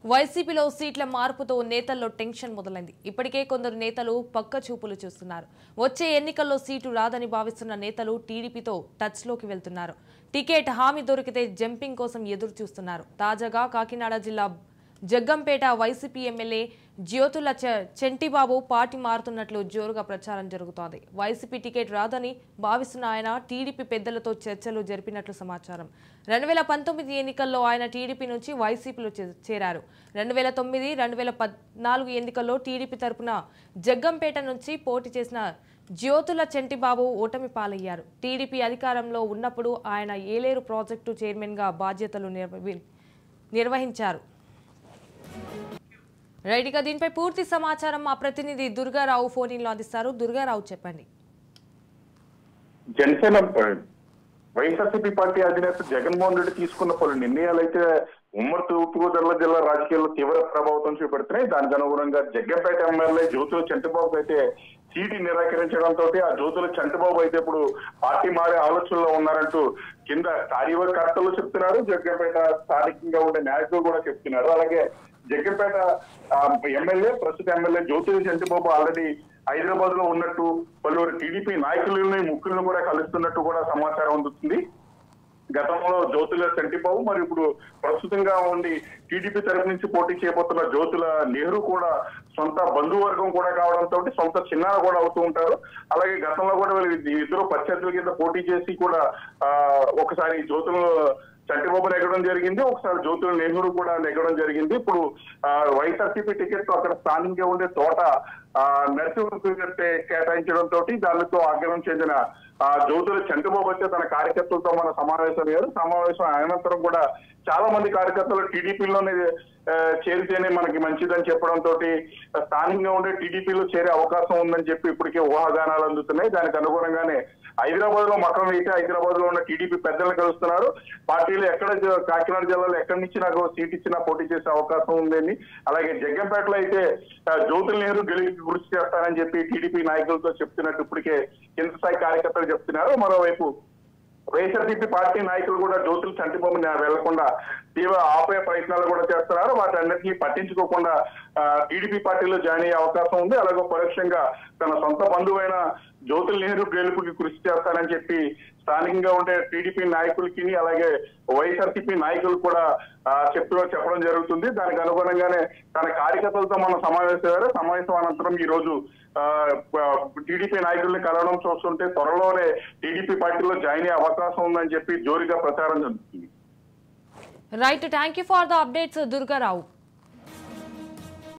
వైసీపీలో సీట్ల మార్పుతో నేతల్లో టెన్షన్ మొదలైంది. ఇప్పటికే కొందరు నేతలు పక్క చూపులు చూస్తున్నారు. వచ్చే ఎన్నికల్లో సీటు రాదని భావిస్తున్న నేతలు టీడీపీతో టచ్లోకి వెళ్తున్నారు. టికెట్ హామీ దొరికితే జంపింగ్ కోసం ఎదురు చూస్తున్నారు. తాజాగా కాకినాడ జిల్లా Jaggampeta YCP MLA Jyothula Chentibabu party మారుతున్నట్లు జోరుగా ప్రచారం జరుగుతోంది. వైసీపీ టికెట్ రాదని భావిస్తున్న ఆయన టీడీపీ పెద్దలతో చర్చలు జరిపినట్లు సమాచారం. 2019 ఎన్నికల్లో ఆయన టీడీపీ నుంచి వైసీపీలో చేరారు. 2009, 2014 ఎన్నికల్లో టీడీపీ తరపున జగ్గంపేట నుంచి పోటీ చేసిన జ్యోతుల చెంటిబాబు ఓటమి పాలయ్యారు. టీడీపీ అధికారంలో ఉన్నప్పుడు ఆయన ఏలేరు ప్రాజెక్టు చైర్మన్గా బాధ్యతలు నిర్వహించారు. రైట్, ఇక దీనిపై పూర్తి సమాచారం మా ప్రతినిధి దుర్గారావు ఫోన్ ఇన్లో అందిస్తారు. దుర్గారావు, చెప్పండి. జనసేన వైఎస్ఆర్సీపీ పార్టీ అధినేత జగన్మోహన్ రెడ్డి తీసుకున్న పలు నిర్ణయాలు అయితే ఉమ్మడి తూర్పుగోదావరి జిల్లా రాజకీయాల్లో తీవ్ర ప్రభావితం చూపెడుతున్నాయి. దానికి అనుగుణంగా జగ్గంపేట ఎమ్మెల్యే జ్యోతుల చెంటిబాబు అయితే సీటు నిరాకరించడంతో ఆ జ్యోతుల చెంటిబాబు అయితే ఇప్పుడు పార్టీ మారే ఆలోచనలో ఉన్నారంటూ కింద కార్యకర్తలు చెప్తున్నారు. జగ్గంపేట స్థానికంగా ఉండే నాయకులు కూడా చెప్తున్నారు. అలాగే జగ్గంపేట ఎమ్మెల్యే ప్రస్తుత ఎమ్మెల్యే జ్యోతుల చెంటిబాబు ఆల్రెడీ హైదరాబాద్ లో ఉన్నట్టు పలువురు టీడీపీ నాయకులని ముఖ్యులను కూడా కలుస్తున్నట్టు కూడా సమాచారం అందుతుంది. గతంలో జ్యోతుల చెంటిబాబు మరి ఇప్పుడు ప్రస్తుతంగా ఉండి టీడీపీ తరఫు నుంచి పోటీ చేయబోతున్న జ్యోతుల నెహ్రూ కూడా సొంత బంధువర్గం కూడా కావడంతో సొంత చిన్నార కూడా అవుతూ ఉంటారు. అలాగే గతంలో కూడా ఇద్దరు ప్రత్యర్థుల కింద పోటీ చేసి కూడా ఒకసారి జ్యోతుల చెంటిబాబు నెగ్గడం జరిగింది, ఒకసారి జ్యోతుల నెహ్రూ కూడా నెగ్గడం జరిగింది. ఇప్పుడు వైఎస్ఆర్సీపీ టికెట్ అక్కడ స్థానికంగా ఉండే తోట నరసింహ కేటాయించడంతో దానితో ఆగ్రహం చెందిన జ్యోతుల చెంటిబాబు అయితే తన కార్యకర్తలతో మన సమావేశం అయ్యారు. సమావేశం అనంతరం కూడా చాలా మంది కార్యకర్తలు టీడీపీలోనే చేరితేనే మనకి మంచిదని చెప్పడంతో స్థానికంగా ఉండే టీడీపీలో చేరే అవకాశం ఉందని చెప్పి ఇప్పటికే ఊహాగానాలు అందుతున్నాయి. దానికి అనుగుణంగానే హైదరాబాద్ లో మకరం అయితే హైదరాబాద్ లో ఉన్న టీడీపీ పెద్దలు కలుస్తున్నారు. పార్టీలు ఎక్కడ కాకినాడ జిల్లాలో ఎక్కడి నుంచి నాకు సీట్ ఇచ్చినా పోటీ చేసే అవకాశం ఉందని, అలాగే జగ్గంపేటలో అయితే జ్యోతుల నెహ్రూ గెలిపి కృషి చేస్తానని చెప్పి టీడీపీ నాయకులతో చెప్తున్నట్టు ఇప్పటికే కింద స్థాయి కార్యకర్తలు చెప్తున్నారు. మరోవైపు వైఎస్ఆర్సీపీ పార్టీ నాయకులు కూడా జ్యోతుల చెంటిబాబుని వెళ్లకుండా తీవ్ర ఆపే ప్రయత్నాలు కూడా చేస్తున్నారు. వాటన్నిటినీ పట్టించుకోకుండా టీడీపీ పార్టీలో జాయిన్ అయ్యే అవకాశం ఉంది. అలాగే పరోక్షంగా తన సొంత బంధువైన జ్యోతుల నెహ్రూ గెలుపుకి కృషి చేస్తానని చెప్పి స్థానికంగా ఉండే టీడీపీ నాయకులకి అలాగే వైఎస్ఆర్సీపీ నాయకులు కూడా చెప్పడం జరుగుతుంది. దానికి అనుగుణంగానే తన కార్యకర్తలతో మనం సమావేశం అనంతరం ఈ రోజు టీడీపీ నాయకుల్ని కలవడం చూస్తుంటే త్వరలోనే టీడీపీ పార్టీలో జాయిన్ అయ్యే అవకాశం ఉందని చెప్పి జోరుగా ప్రచారం జరుగుతుంది. Right, thank you for the updates Durgarao.